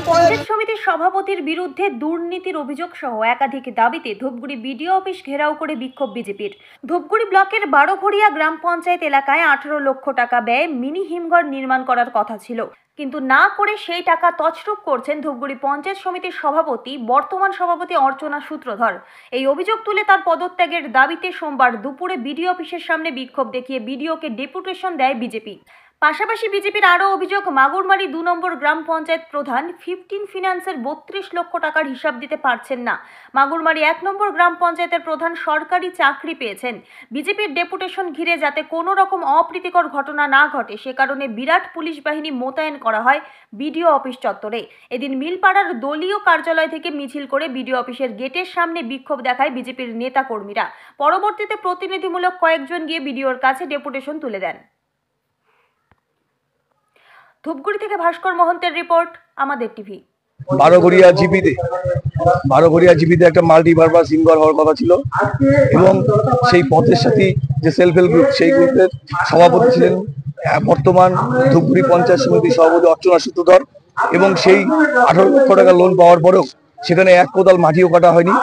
পঞ্চায়েত সমিতির সভাপতির বিরুদ্ধে দুর্নীতির অভিযোগ সহ একাধিক দাবিতে ধূপগুড়ি বিডিও অফিস ঘেরাও করে বিক্ষোভ বিজেপির। ধূপগুড়ি ব্লকের বারোঘড়িয়া গ্রাম পঞ্চায়েত এলাকায় 18 লক্ষ টাকা ব্যয়ে মিনি হিমঘর নির্মাণ করার কথা ছিল, কিন্তু না করে সেই টাকা তছরূপ করছেন ধূপগুড়ি পঞ্চায়েত সমিতির সভাপতি, বর্তমান সভাপতি অর্চনা সূত্রধর। এই অভিযোগ তুলে তার পদত্যাগের দাবিতে সোমবার দুপুরে বিডিও অফিসের সামনে বিক্ষোভ দেখিয়ে বিডিওকে ডেপুটেশন দেয় বিজেপি। পাশাপাশি বিজেপির আরও অভিযোগ, মাগুরমারি 2 নম্বর গ্রাম পঞ্চায়েত প্রধান 15 ফিন্যান্সের 32 লক্ষ টাকার হিসাব দিতে পারছেন না। মাগুরমারি 1 নম্বর গ্রাম পঞ্চায়েতের প্রধান সরকারি চাকরি পেয়েছেন। বিজেপির ডেপুটেশন ঘিরে যাতে কোনো রকম অপ্রীতিকর ঘটনা না ঘটে সে কারণে বিরাট পুলিশ বাহিনী মোতায়েন করা হয় বিডিও অফিস চত্বরে। এদিন মিলপাড়ার দলীয় কার্যালয় থেকে মিছিল করে বিডিও অফিসের গেটের সামনে বিক্ষোভ দেখায় বিজেপির নেতাকর্মীরা। পরবর্তীতে প্রতিনিধিমূলক কয়েকজন গিয়ে বিডিওর কাছে ডেপুটেশন তুলে দেন। ধূপগুড়ি থেকে ভাস্কর মহন্তের রিপোর্ট, আমাদের টিভি। বারোঘড়িয়া জিপিতে একটা মাল্টিপারপাস হিমঘর হওয়ার কথা ছিল এবং সেই পথের সাথে যে সেলফ হেল্প গ্রুপ, সেই গ্রুপের সভাপতি ছিলেন বর্তমান ধূপগুড়ি পঞ্চায়েত সমিতির সভাপতি অর্চনা সূত্রধর। এবং সেই 18 লক্ষ টাকা লোন পাওয়ার পরেও সেখানে এক কোদাল মাটিও কাটা হয়নি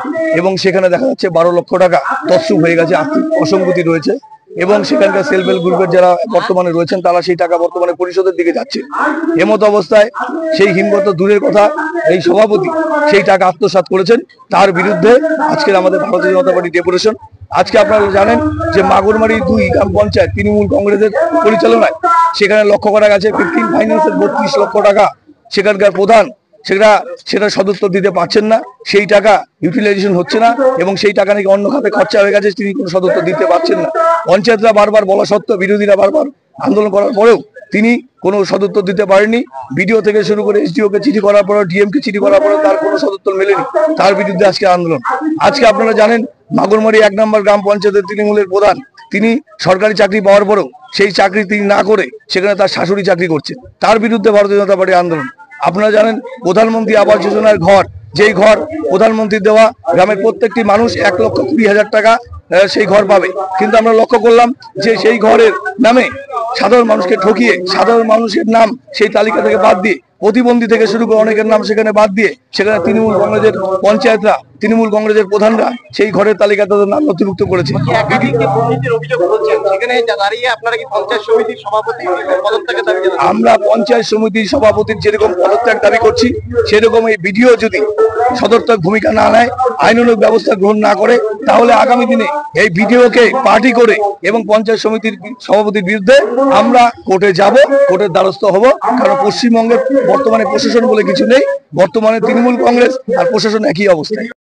এবং সেখানে দেখা যাচ্ছে 12 লক্ষ টাকা তছরূপ হয়ে গেছে, আর্থিক অসঙ্গতি রয়েছে এবং সেখানকার সেলফ হেল্প গ্রুপের যারা বর্তমানে রয়েছেন তারা সেই টাকা বর্তমানে পরিশোধের দিকে যাচ্ছে। এমতো অবস্থায় সেই হিমঘর তো দূরের কথা, এই সভাপতি সেই টাকা আত্মসাৎ করেছেন, তার বিরুদ্ধে আজকের আমাদের ভারতীয় জনতা পার্টি ডেপুটেশন। আজকে আপনারা জানেন যে মাগুরমারি 2 গ্রাম পঞ্চায়েত তৃণমূল কংগ্রেসের পরিচালনায় সেখানে লক্ষ্য করা গেছে 15 ফাইন্যান্সের 32 লক্ষ টাকা সেখানকার প্রধান সেটা সদুত্তর দিতে পারছেন না, সেই টাকা ইউটিলাইজেশন হচ্ছে না এবং সেই টাকা নাকি অন্য খাতে খরচা হয়ে গেছে, তিনি কোনো সদুত্তর দিতে পারছেন না। পঞ্চায়েতরা বারবার বলা সত্ত্বেও, বিরোধীরা বারবার আন্দোলন করার পরেও তিনি কোনো সদুত্তর দিতে পারেননি। বিডিও থেকে শুরু করে এসডিওকে চিঠি করার পরেও, ডিএমকে চিঠি করার পরেও তার কোনো সদুত্তর মেলেনি। তার বিরুদ্ধে আজকে আন্দোলন। আজকে আপনারা জানেন মাগুরমারি 1 নম্বর গ্রাম পঞ্চায়েতের তৃণমূলের প্রধান, তিনি সরকারি চাকরি পাওয়ার পরেও সেই চাকরি তিনি না করে সেখানে তার শাশুড়ি চাকরি করছে, তার বিরুদ্ধে ভারতীয় জনতা পার্টি আন্দোলন। আপনারা জানেন প্রধানমন্ত্রী আবাস যোজনার ঘর, যেই ঘর প্রধানমন্ত্রী দেওয়া, গ্রামের প্রত্যেকটি মানুষ 1,20,000 টাকা সেই ঘর পাবে, কিন্তু আমরা লক্ষ্য করলাম যে সেই ঘরের নামে সাধারণ মানুষকে ঠকিয়ে, সাধারণ মানুষের নাম সেই তালিকা থেকে বাদ দিয়ে, প্রতিবন্ধী থেকে শুরু করে অনেকের নাম সেখানে বাদ দিয়ে সেখানে তৃণমূল কংগ্রেসের পঞ্চায়েতরা, তৃণমূল কংগ্রেসের প্রধানরা সেই ঘরের তালিকা তাদের নাম নথিভুক্ত করেছে। আমরা পঞ্চায়েত সমিতির সভাপতির যেরকম পদত্যাগ দাবি করছি, সেরকম এই বিডিও যদি সদর্থক ভূমিকা না নেয়, আইনানুগ ব্যবস্থা গ্রহণ না করে, তাহলে আগামী দিনে এই বিডিওকে পার্টি করে এবং পঞ্চায়েত সমিতির সভাপতির বিরুদ্ধে আমরা কোর্টে যাব, কোর্টের দ্বারস্থ হব। কারণ পশ্চিমবঙ্গের বর্তমানে প্রশাসন বলে কিছু নেই, বর্তমানে তৃণমূল কংগ্রেস আর প্রশাসন একই অবস্থায়।